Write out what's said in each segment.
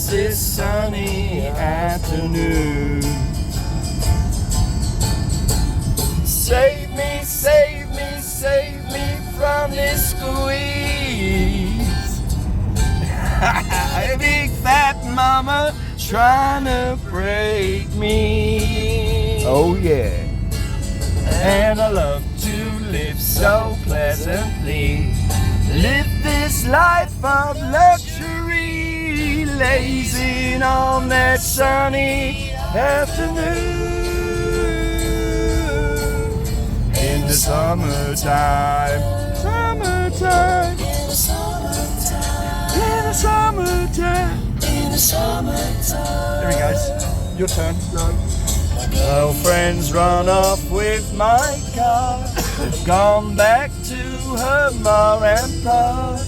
this sunny afternoon. Save me, save me, save me from this squeeze. A big fat mama trying to break me. Oh yeah. And I love to live so pleasantly. Live this life of luxury, lazing on that sunny afternoon. In the summertime, summertime, in the summertime, in the summertime, in the summertime. There he goes. Your turn. No. My girlfriend's run off with my car, gone back to her ma and pa,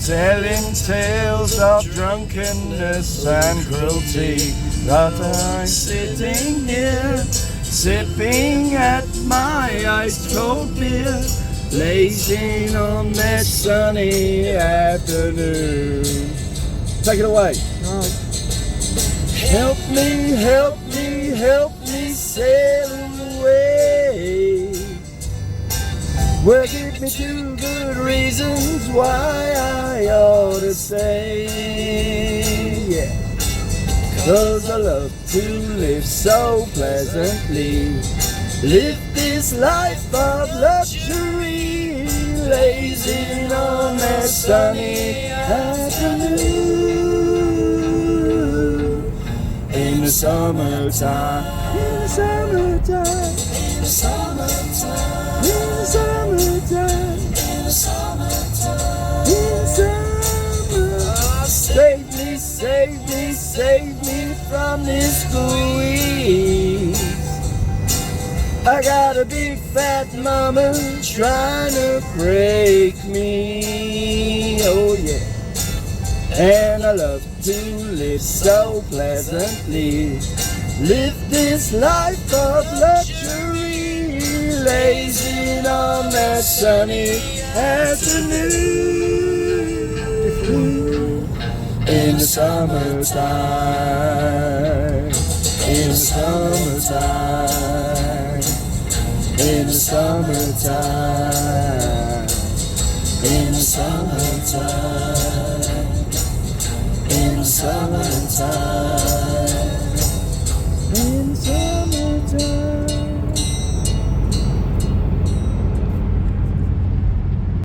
telling tales of drunkenness and cruelty. But I'm sitting here, sipping at my ice cold beer, lazing on that sunny afternoon. Take it away. Right. Help me, help me, help me sail away. Well, give me 2 good reasons why I ought to stay. Yeah. 'Cause I love to live so pleasantly. Live this life of luxury, lazing on that sunny afternoon. In the summertime, in the summertime, in the summertime, in the summertime, in the summertime, in the summer. Save me, save me, save me from this squeeze. I got a big fat mama trying to break me. Oh yeah. And I love to live so pleasantly. Live this life of luxury, lazing on that sunny afternoon. In the summertime, in the summertime, in the summertime, in the summertime, in the summertime, in the summertime.